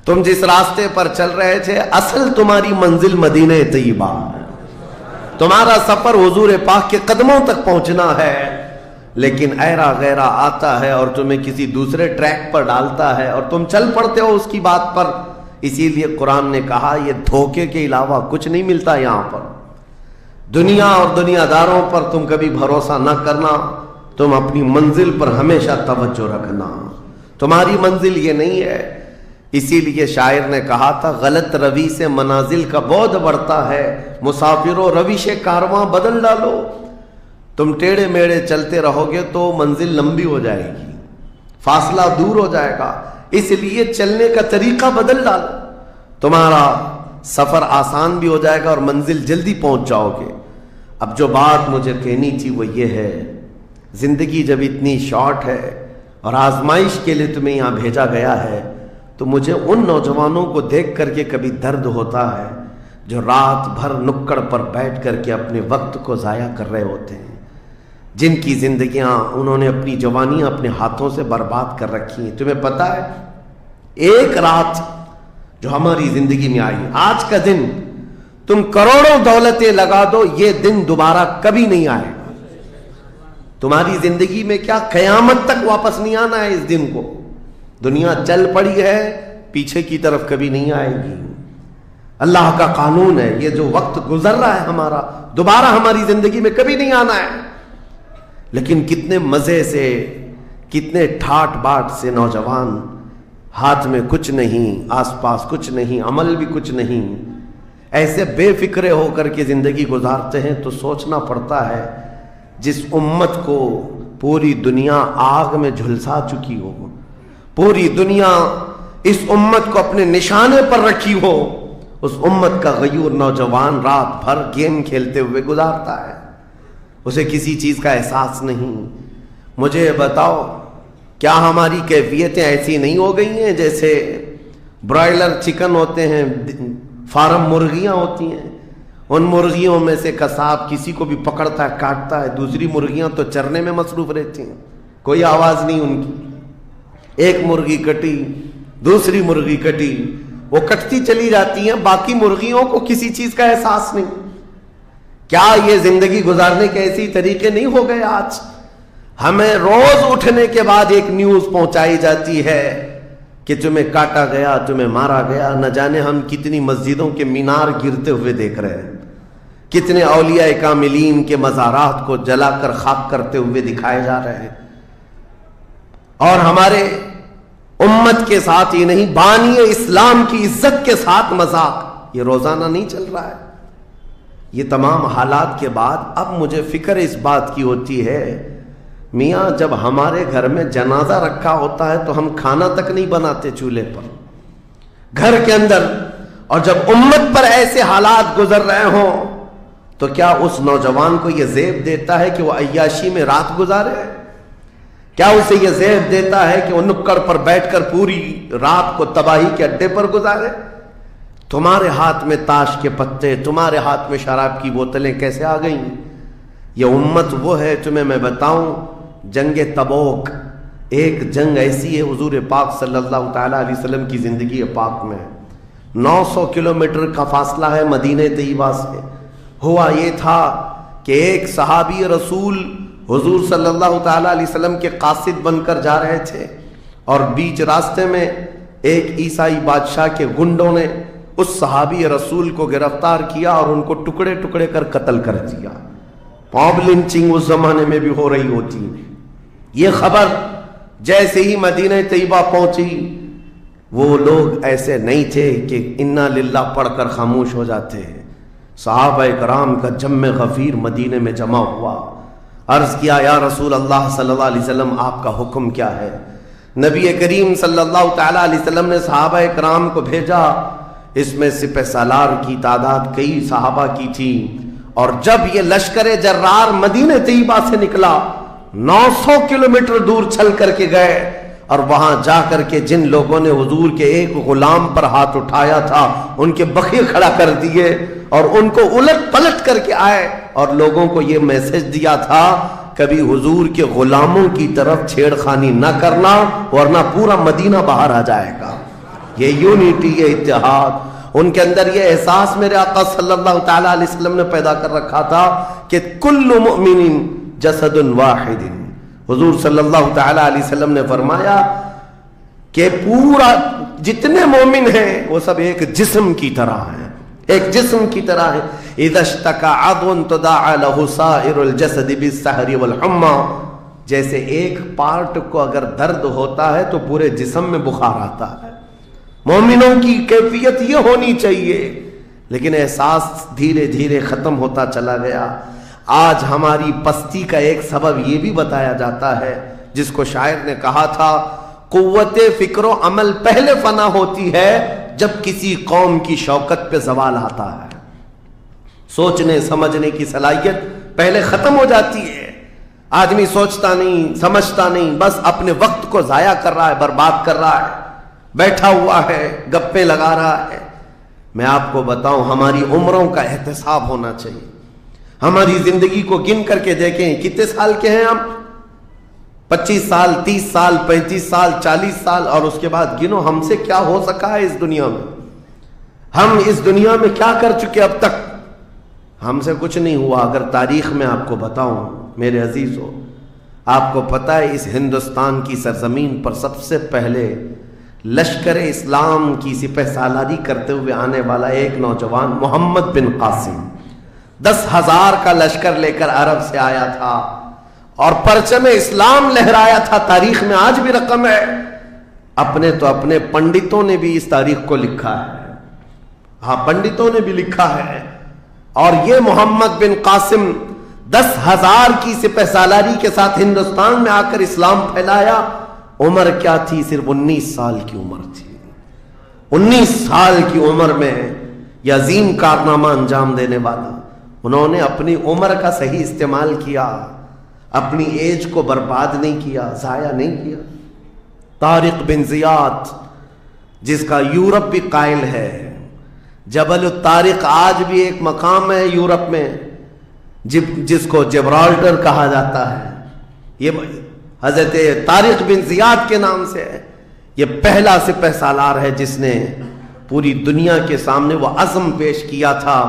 تم جس راستے پر چل رہے تھے اصل تمہاری منزل مدینہ طیبہ ہے، تمہارا سفر حضور پاک کے قدموں تک پہنچنا ہے، لیکن ایرا غیرہ آتا ہے اور تمہیں کسی دوسرے ٹریک پر ڈالتا ہے اور تم چل پڑتے ہو اس کی بات پر۔ اسی لیے قرآن نے کہا یہ دھوکے کے علاوہ کچھ نہیں ملتا یہاں پر۔ دنیا اور دنیا داروں پر تم کبھی بھروسہ نہ کرنا، تم اپنی منزل پر ہمیشہ توجہ رکھنا، تمہاری منزل یہ نہیں ہے۔ اسی لیے شاعر نے کہا تھا غلط روی سے منازل کا بعد بڑھتا ہے، مسافروں روش کارواں بدل ڈالو۔ تم ٹیڑے میڑے چلتے رہو گے تو منزل لمبی ہو جائے گی، فاصلہ دور ہو جائے گا، اس لیے چلنے کا طریقہ بدل ڈالو، تمہارا سفر آسان بھی ہو جائے گا اور منزل جلدی پہنچ جاؤ گے۔ اب جو بات مجھے کہنی تھی وہ یہ ہے، زندگی جب اتنی شارٹ ہے اور آزمائش کے لیے تمہیں یہاں بھیجا گیا ہے تو مجھے ان نوجوانوں کو دیکھ کر کے کبھی درد ہوتا ہے جو رات بھر نکڑ پر بیٹھ کر کے اپنے وقت کو ضائع کر رہے ہوتے ہیں، جن کی زندگیاں انہوں نے اپنی جوانیاں اپنے ہاتھوں سے برباد کر رکھی ہیں۔ تمہیں پتہ ہے ایک رات جو ہماری زندگی میں آئی، آج کا دن تم کروڑوں دولتیں لگا دو یہ دن دوبارہ کبھی نہیں آئے گا۔ تمہاری زندگی میں کیا قیامت تک واپس نہیں آنا ہے اس دن کو۔ دنیا چل پڑی ہے، پیچھے کی طرف کبھی نہیں آئے گی۔ اللہ کا قانون ہے، یہ جو وقت گزر رہا ہے ہمارا دوبارہ ہماری زندگی میں کبھی نہیں آنا ہے۔ لیکن کتنے مزے سے، کتنے ٹھاٹ باٹ سے نوجوان، ہاتھ میں کچھ نہیں، آس پاس کچھ نہیں، عمل بھی کچھ نہیں، ایسے بے فکرے ہو کر کے زندگی گزارتے ہیں۔ تو سوچنا پڑتا ہے جس امت کو پوری دنیا آگ میں جھلسا چکی ہو، پوری دنیا اس امت کو اپنے نشانے پر رکھی ہو، اس امت کا غیور نوجوان رات بھر گیم کھیلتے ہوئے گزارتا ہے، اسے کسی چیز کا احساس نہیں۔ مجھے بتاؤ کیا ہماری کیفیتیں ایسی نہیں ہو گئی ہیں جیسے برائلر چکن ہوتے ہیں، فارم مرغیاں ہوتی ہیں، ان مرغیوں میں سے قصاب کسی کو بھی پکڑتا ہے کاٹتا ہے، دوسری مرغیاں تو چرنے میں مصروف رہتی ہیں، کوئی آواز نہیں ان کی، ایک مرغی کٹی دوسری مرغی کٹی، وہ کٹتی چلی جاتی ہیں، باقی مرغیوں کو کسی چیز کا احساس نہیں۔ کیا یہ زندگی گزارنے کے ایسی طریقے نہیں ہو گئے؟ آج ہمیں روز اٹھنے کے بعد ایک نیوز پہنچائی جاتی ہے کہ تمہیں کاٹا گیا، تمہیں مارا گیا۔ نہ جانے ہم کتنی مسجدوں کے مینار گرتے ہوئے دیکھ رہے ہیں، کتنے اولیاء کاملین کے مزارات کو جلا کر خاک کرتے ہوئے دکھائے جا رہے ہیں، اور ہمارے امت کے ساتھ ہی نہیں بانی اسلام کی عزت کے ساتھ مذاق، یہ روزانہ نہیں چل رہا ہے۔ یہ تمام حالات کے بعد اب مجھے فکر اس بات کی ہوتی ہے، میاں جب ہمارے گھر میں جنازہ رکھا ہوتا ہے تو ہم کھانا تک نہیں بناتے چولہے پر گھر کے اندر، اور جب امت پر ایسے حالات گزر رہے ہوں تو کیا اس نوجوان کو یہ زیب دیتا ہے کہ وہ عیاشی میں رات گزارے؟ کیا اسے یہ زیب دیتا ہے کہ وہ نکڑ پر بیٹھ کر پوری رات کو تباہی کے اڈے پر گزارے؟ تمہارے ہاتھ میں تاش کے پتے، تمہارے ہاتھ میں شراب کی بوتلیں کیسے آ گئیں؟ یہ امت وہ ہے، تمہیں میں بتاؤں، جنگ تبوک ایک جنگ ایسی ہے حضور پاک صلی اللہ تعالی علیہ وسلم کی زندگی پاک میں 900 کلومیٹر کا فاصلہ ہے مدینہ طیبہ سے۔ ہوا یہ تھا کہ ایک صحابی رسول حضور صلی اللہ تعالی علیہ وسلم کے قاصد بن کر جا رہے تھے، اور بیچ راستے میں ایک عیسائی بادشاہ کے گنڈوں نے اس صحابی رسول کو گرفتار کیا اور ان کو ٹکڑے ٹکڑے کر قتل کر دیا۔ موب لنچنگ اس زمانے میں بھی ہو رہی ہوتی۔ یہ خبر جیسے ہی مدینہ طیبہ پہنچی، وہ لوگ ایسے نہیں تھے کہ انا للہ پڑھ کر خاموش ہو جاتے ہیں۔ صحابہ کرام کا جم غفیر مدینے میں جمع ہوا، عرض کیا یا رسول اللہ صلی اللہ علیہ وسلم آپ کا حکم کیا ہے؟ نبی کریم صلی اللہ تعالی علیہ وسلم نے صحابہ کرام کو بھیجا، اس میں سپہ سالار کی تعداد کئی صحابہ کی تھی، اور جب یہ لشکر جرار مدینہ طیبہ سے نکلا 900 کلومیٹر دور چل کر کے گئے، اور وہاں جا کر کے جن لوگوں نے حضور کے ایک غلام پر ہاتھ اٹھایا تھا ان کے بخیے کھڑا کر دیے، اور ان کو الٹ پلٹ کر کے آئے اور لوگوں کو یہ میسج دیا تھا کبھی حضور کے غلاموں کی طرف چھیڑ خانی نہ کرنا ورنہ پورا مدینہ باہر آ جائے گا۔ یہ یونٹی، یہ اتحاد، ان کے اندر یہ احساس میرے آقا صلی اللہ تعالی علیہ وسلم نے پیدا کر رکھا تھا کہ کل مؤمن جسد واحد. حضور صلی اللہ تعالی علیہ وسلم نے فرمایا کہ پورا جتنے مومن ہیں وہ سب ایک جسم کی طرح ہیں، ایک جسم کی طرح ہے. اذا اشتکى عضو تداعى له سائر الجسد بالسهر والحمى، جیسے ایک پارٹ کو اگر درد ہوتا ہے تو پورے جسم میں بخار آتا ہے. مومنوں کی کیفیت یہ ہونی چاہیے، لیکن احساس دھیرے دھیرے ختم ہوتا چلا گیا. آج ہماری پستی کا ایک سبب یہ بھی بتایا جاتا ہے، جس کو شاعر نے کہا تھا قوت فکر و عمل پہلے فنا ہوتی ہے جب کسی قوم کی شوکت پہ زوال آتا ہے. سوچنے سمجھنے کی صلاحیت پہلے ختم ہو جاتی ہے. آدمی سوچتا نہیں، سمجھتا نہیں، بس اپنے وقت کو ضائع کر رہا ہے، برباد کر رہا ہے، بیٹھا ہوا ہے، گپیں لگا رہا ہے. میں آپ کو بتاؤں، ہماری عمروں کا احتساب ہونا چاہیے. ہماری زندگی کو گن کر کے دیکھیں کتنے سال کے ہیں ہم. 25 سال، 30 سال، 35 سال، 40 سال، اور اس کے بعد گنو ہم سے کیا ہو سکا ہے اس دنیا میں. ہم اس دنیا میں کیا کر چکے اب تک؟ ہم سے کچھ نہیں ہوا. اگر تاریخ میں آپ کو بتاؤں میرے عزیزو، آپ کو پتہ ہے اس ہندوستان کی سرزمین پر سب سے پہلے لشکر اسلام کی سپہ سالاری کرتے ہوئے آنے والا ایک نوجوان محمد بن قاسم 10,000 کا لشکر لے کر عرب سے آیا تھا اور پرچم اسلام لہرایا تھا. تاریخ میں آج بھی رقم ہے. اپنے پنڈتوں نے بھی اس تاریخ کو لکھا ہے. ہاں، پنڈتوں نے بھی لکھا ہے. اور یہ محمد بن قاسم 10,000 کی سپہ سالاری کے ساتھ ہندوستان میں آ کر اسلام پھیلایا. عمر کیا تھی؟ صرف 19 سال کی عمر تھی. 19 سال کی عمر میں یہ عظیم کارنامہ انجام دینے والا، انہوں نے اپنی عمر کا صحیح استعمال کیا، اپنی ایج کو برباد نہیں کیا، ضائع نہیں کیا. طارق بن زیاد، جس کا یورپ بھی قائل ہے، جبل الطارق آج بھی ایک مقام ہے یورپ میں جس کو جبرالٹر کہا جاتا ہے. یہ حضرت طارق بن زیاد کے نام سے ہے. یہ پہلا سپہ سالار ہے جس نے پوری دنیا کے سامنے وہ عزم پیش کیا تھا.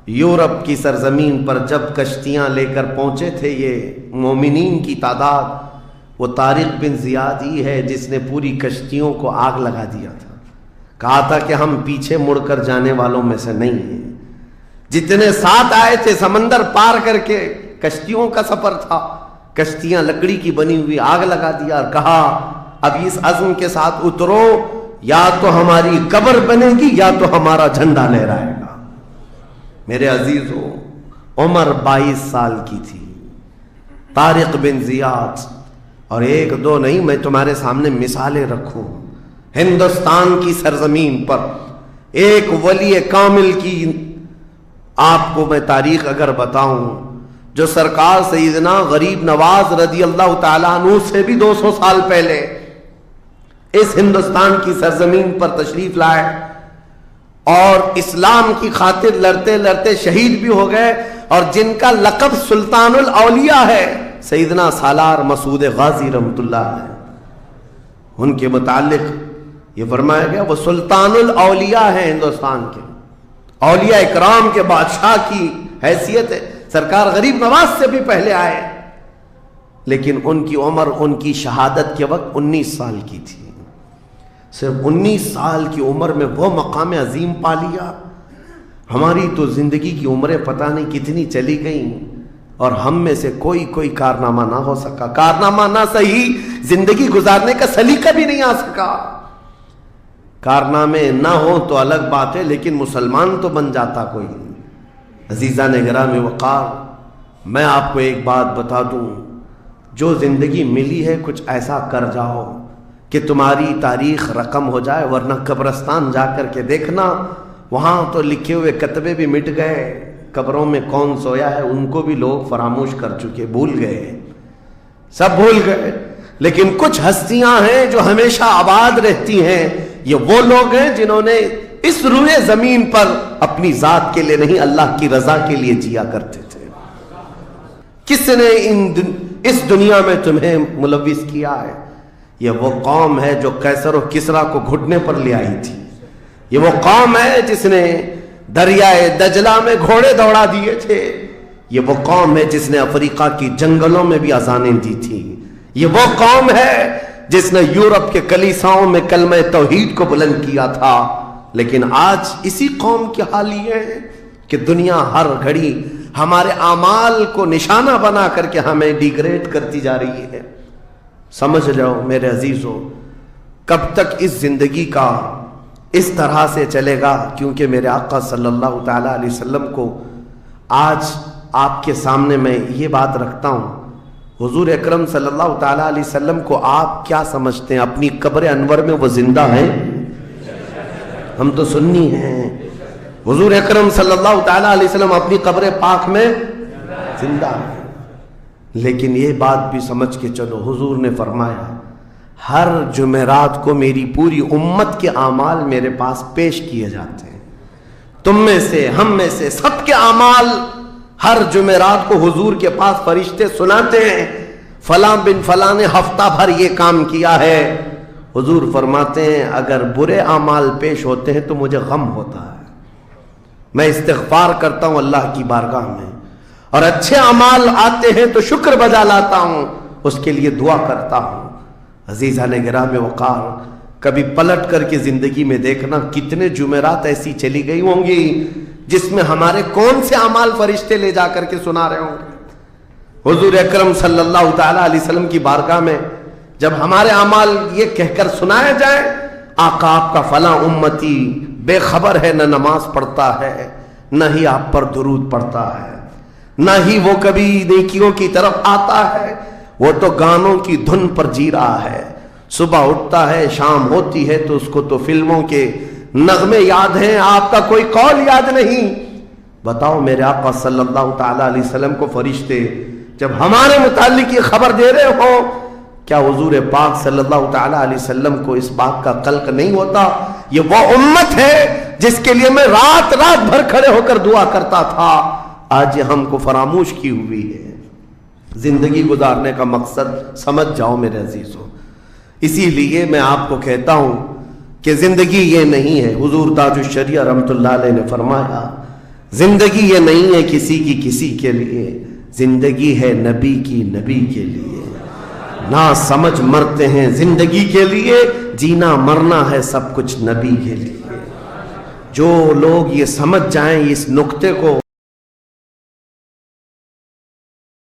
یورپ کی سرزمین پر جب کشتیاں لے کر پہنچے تھے یہ مومنین کی تعداد، وہ طارق بن زیاد ہی ہے جس نے پوری کشتیوں کو آگ لگا دیا تھا. کہا تھا کہ ہم پیچھے مڑ کر جانے والوں میں سے نہیں ہیں. جتنے ساتھ آئے تھے سمندر پار کر کے، کشتیوں کا سفر تھا، کشتیاں لکڑی کی بنی ہوئی، آگ لگا دیا اور کہا اب اس عزم کے ساتھ اترو، یا تو ہماری قبر بنے گی یا تو ہمارا جھنڈا لہرائے گا. میرے عزیزو، عمر 22 سال کی تھی. طارق بن زیاد، اور ایک دو نہیں، میں تمہارے سامنے مثالیں رکھوں. ہندوستان کی سرزمین پر ایک ولی کامل کی آپ کو میں تاریخ اگر بتاؤں، جو سرکار سیدنا غریب نواز رضی اللہ تعالیٰ عنہ سے بھی 200 سال پہلے اس ہندوستان کی سرزمین پر تشریف لائے اور اسلام کی خاطر لڑتے لڑتے شہید بھی ہو گئے، اور جن کا لقب سلطان الاولیاء ہے، سیدنا سالار مسعود غازی رحمۃ اللہ علیہ. ان کے متعلق یہ فرمایا گیا وہ سلطان الاولیاء ہیں، ہندوستان کے اولیاء اکرام کے بادشاہ کی حیثیت ہے. سرکار غریب نواز سے بھی پہلے آئے، لیکن ان کی عمر ان کی شہادت کے وقت 19 سال کی تھی. صرف 19 سال کی عمر میں وہ مقام عظیم پا لیا. ہماری تو زندگی کی عمریں پتہ نہیں کتنی چلی گئیں اور ہم میں سے کوئی کارنامہ نہ ہو سکا. کارنامہ نہ صحیح، زندگی گزارنے کا سلیقہ بھی نہیں آ سکا. کارنامے نہ ہو تو الگ بات ہے، لیکن مسلمان تو بن جاتا کوئی. عزیزان گرامی وقار، میں آپ کو ایک بات بتا دوں، جو زندگی ملی ہے کچھ ایسا کر جاؤ کہ تمہاری تاریخ رقم ہو جائے، ورنہ قبرستان جا کر کے دیکھنا، وہاں تو لکھے ہوئے کتبے بھی مٹ گئے. قبروں میں کون سویا ہے ان کو بھی لوگ فراموش کر چکے، بھول گئے، سب بھول گئے. لیکن کچھ ہستیاں ہیں جو ہمیشہ آباد رہتی ہیں. یہ وہ لوگ ہیں جنہوں نے اس روئے زمین پر اپنی ذات کے لیے نہیں، اللہ کی رضا کے لیے جیا کرتے تھے. کس نے اس دنیا میں تمہیں ملوث کیا ہے؟ یہ وہ قوم ہے جو قیصر و کسریٰ کو گھٹنے پر لے آئی تھی. یہ وہ قوم ہے جس نے دریائے دجلہ میں گھوڑے دوڑا دیے تھے. یہ وہ قوم ہے جس نے افریقہ کی جنگلوں میں بھی اذانیں دی تھی. یہ وہ قوم ہے جس نے یورپ کے کلیساؤں میں کلمہ توحید کو بلند کیا تھا. لیکن آج اسی قوم کی حال یہ ہے کہ دنیا ہر گھڑی ہمارے اعمال کو نشانہ بنا کر کے ہمیں ڈیگریڈ کرتی جا رہی ہے. سمجھ جاؤ میرے عزیزو، کب تک اس زندگی کا اس طرح سے چلے گا؟ کیونکہ میرے آقا صلی اللہ تعالیٰ علیہ وسلم کو آج آپ کے سامنے میں یہ بات رکھتا ہوں. حضور اکرم صلی اللہ تعالیٰ علیہ وسلم کو آپ کیا سمجھتے ہیں؟ اپنی قبر انور میں وہ زندہ ہیں؟ ہم تو سنی ہیں. حضور اکرم صلی اللہ تعالیٰ علیہ وسلم اپنی قبر پاک میں زندہ ہیں. لیکن یہ بات بھی سمجھ کے چلو، حضور نے فرمایا ہر جمعرات کو میری پوری امت کے اعمال میرے پاس پیش کیے جاتے ہیں. تم میں سے، ہم میں سے، سب کے اعمال ہر جمعرات کو حضور کے پاس فرشتے سناتے ہیں. فلاں بن فلاں نے ہفتہ بھر یہ کام کیا ہے. حضور فرماتے ہیں اگر برے اعمال پیش ہوتے ہیں تو مجھے غم ہوتا ہے، میں استغفار کرتا ہوں اللہ کی بارگاہ میں، اور اچھے اعمال آتے ہیں تو شکر بجا لاتا ہوں، اس کے لیے دعا کرتا ہوں. عزیزان گرامی وقار، کبھی پلٹ کر کے زندگی میں دیکھنا کتنے جمعرات ایسی چلی گئی ہوں گی جس میں ہمارے کون سے اعمال فرشتے لے جا کر کے سنا رہے ہوں گے. حضور اکرم صلی اللہ تعالیٰ علیہ وسلم کی بارگاہ میں جب ہمارے اعمال یہ کہہ کر سنائے جائیں آقا آپ کا فلاں امتی بے خبر ہے، نہ نماز پڑھتا ہے، نہ ہی آپ پر درود پڑھتا ہے، نہ ہی وہ کبھی نیکیوں کی طرف آتا ہے، وہ تو گانوں کی دھن پر جی رہا ہے. صبح اٹھتا ہے، شام ہوتی ہے تو اس کو تو فلموں کے نغمے یاد ہیں، آپ کا کوئی قول یاد نہیں. بتاؤ میرے آقا صلی اللہ تعالیٰ علیہ وسلم کو فرشتے جب ہمارے متعلق یہ خبر دے رہے ہو، کیا حضور پاک صلی اللہ تعالیٰ علیہ وسلم کو اس بات کا قلق نہیں ہوتا؟ یہ وہ امت ہے جس کے لیے میں رات رات بھر کھڑے ہو کر دعا کرتا تھا، آج یہ ہم کو فراموش کی ہوئی ہے. زندگی گزارنے کا مقصد سمجھ جاؤ میرے عزیزوں. اسی لیے میں آپ کو کہتا ہوں کہ زندگی یہ نہیں ہے. حضور تاج الشریعہ رحمۃ اللہ علیہ نے فرمایا زندگی یہ نہیں ہے کسی کی کسی کے لیے، زندگی ہے نبی کی نبی کے لیے. نہ سمجھ مرتے ہیں زندگی کے لیے، جینا مرنا ہے سب کچھ نبی کے لیے. جو لوگ یہ سمجھ جائیں اس نقطے کو